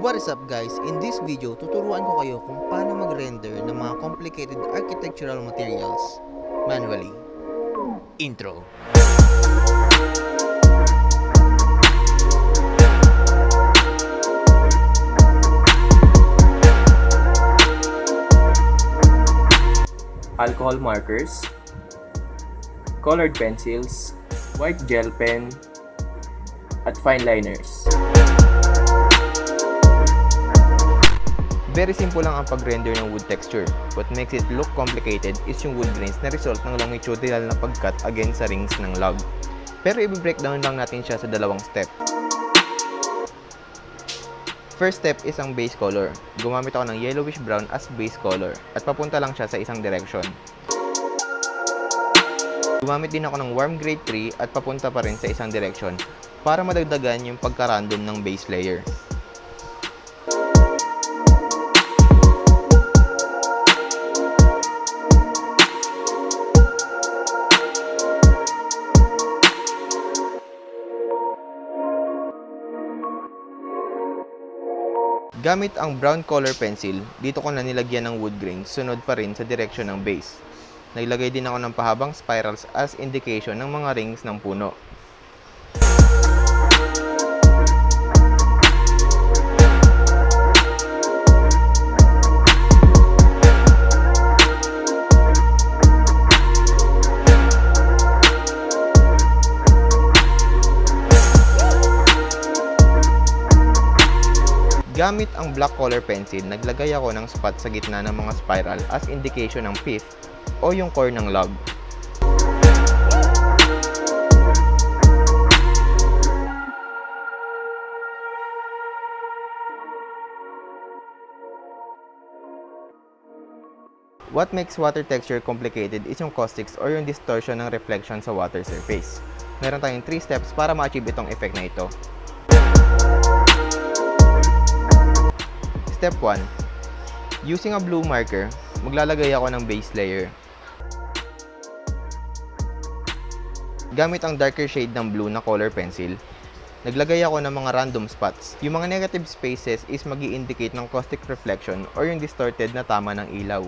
What is up guys? In this video, tuturuan ko kayo kung paano mag-render ng mga complicated architectural materials manually. Intro. Alcohol markers, colored pencils, white gel pen, at fine liners. Very simple lang ang pag-render ng wood texture. What makes it look complicated is yung wood grains na result ng longitudinal na pag-cut against sa rings ng log. Pero i-breakdown lang natin siya sa dalawang step. First step is ang base color. Gumamit ako ng yellowish brown as base color at papunta lang siya sa isang direction. Gumamit din ako ng warm grade 3 at papunta pa rin sa isang direction para madagdagan yung pagka-random ng base layer. Gamit ang brown color pencil, dito ko na nilagyan ng wood grains, sunod pa rin sa direction ng base. Naglagay din ako ng pahabang spirals as indication ng mga rings ng puno. Gamit ang black color pencil, naglagay ako ng spot sa gitna ng mga spiral as indication ng pith o yung core ng log. What makes water texture complicated is yung caustics or yung distortion ng reflection sa water surface. Meron tayong 3 steps para ma-achieve itong effect na ito. Step 1. Using a blue marker, maglalagay ako ng base layer. Gamit ang darker shade ng blue na color pencil, naglagay ako ng mga random spots. Yung mga negative spaces is magi-indicate ng caustic reflection or yung distorted na tama ng ilaw.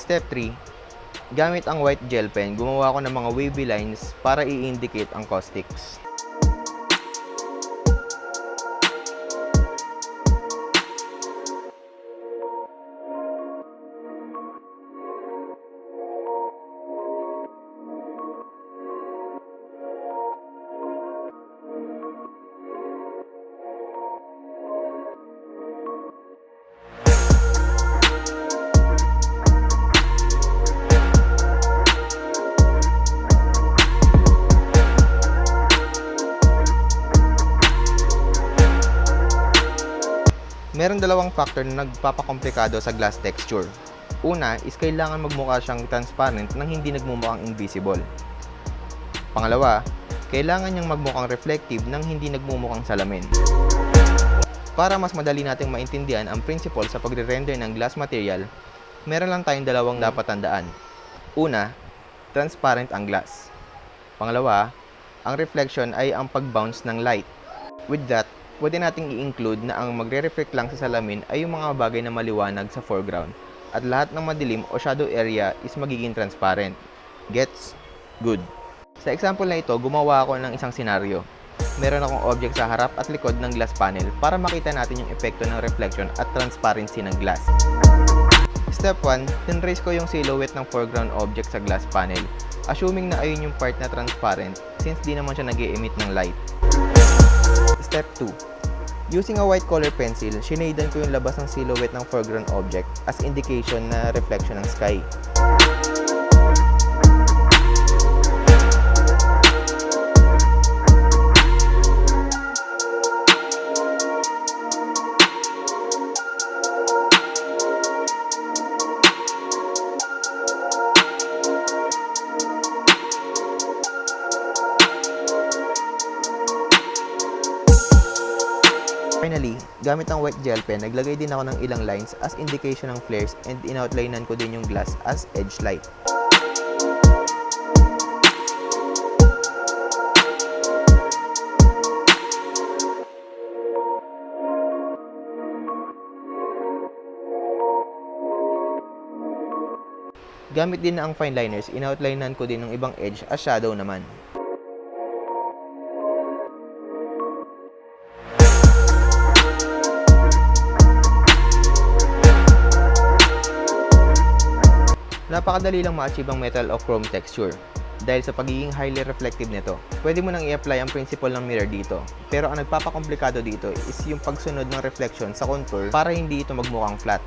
Step 3. Gamit ang white gel pen, gumawa ako ng mga wavy lines para i-indicate ang caustics. Meron dalawang factor na nagpapakomplikado sa glass texture. Una is kailangan magmukha siyang transparent nang hindi nagmumukhang invisible. Pangalawa, kailangan niyang magmukhang reflective nang hindi nagmumukhang salamin. Para mas madali nating maintindihan ang principle sa pagre-render ng glass material, meron lang tayong dalawang dapat tandaan. Una, transparent ang glass. Pangalawa, ang reflection ay ang pag-bounce ng light. With that, pwede nating i-include na ang magre-reflect lang sa salamin ay yung mga bagay na maliwanag sa foreground at lahat ng madilim o shadow area is magiging transparent. Gets? Good. Sa example na ito, gumawa ako ng isang senaryo. Meron akong object sa harap at likod ng glass panel para makita natin yung epekto ng reflection at transparency ng glass. Step 1, tinrace ko yung silhouette ng foreground object sa glass panel, assuming na ayun yung part na transparent since di naman siya nag-e-emit ng light. Step 2. Using a white color pencil, shinadean ko yung labas ng silhouette ng foreground object as indication na reflection ng sky. Finally, gamit ang white gel pen, naglagay din ako ng ilang lines as indication ng flares and inoutlinean ko din yung glass as edge light. Gamit din na ang fine liners, inoutlinean ko din ng ibang edge as shadow naman. Napakadali lang ma-achieve ang metal o chrome texture dahil sa pagiging highly reflective nito. Pwede mo nang i-apply ang principle ng mirror dito, pero ang nagpapakomplikado dito is yung pagsunod ng reflection sa contour para hindi ito magmukhang flat.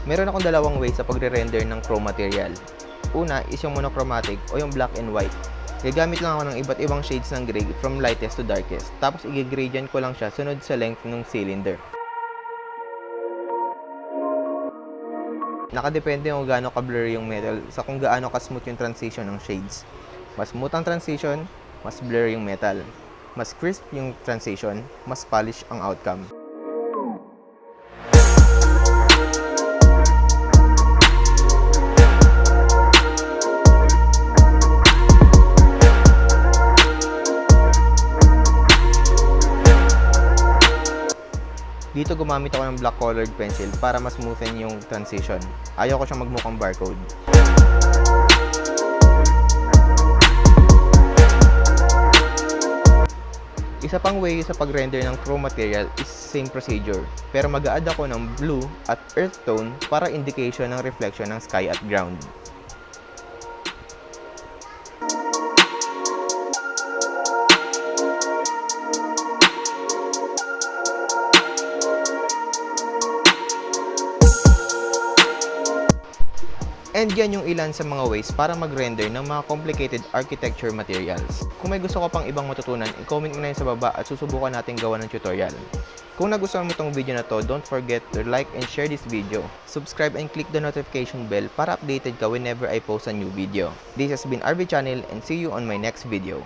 Meron akong dalawang way sa pagre-render ng chrome material. Una is yung monochromatic o yung black and white. Gagamit lang ako ng iba't ibang shades ng gray from lightest to darkest, tapos i-gradient ko lang siya sunod sa length ng cylinder. Nakadepende kung gaano ka-blurry yung metal sa kung gaano ka-smooth yung transition ng shades. Mas smooth ang transition, mas blurry yung metal. Mas crisp yung transition, mas polish ang outcome. Dito gumamit ako ng black colored pencil para mas smoothen yung transition. Ayaw ko siyang magmukhang barcode. Isa pang way sa pag-render ng chrome material is same procedure, pero mag-a-add ako ng blue at earth tone para indication ng reflection ng sky at ground. And yan yung ilan sa mga ways para mag-render ng mga complicated architecture materials. Kung may gusto ko pang ibang matutunan, i-comment mo na yun sa baba at susubukan natin gawa ng tutorial. Kung nagustuhan mo itong video na to, don't forget to like and share this video. Subscribe and click the notification bell para updated ka whenever I post a new video. This has been RB Channel and see you on my next video.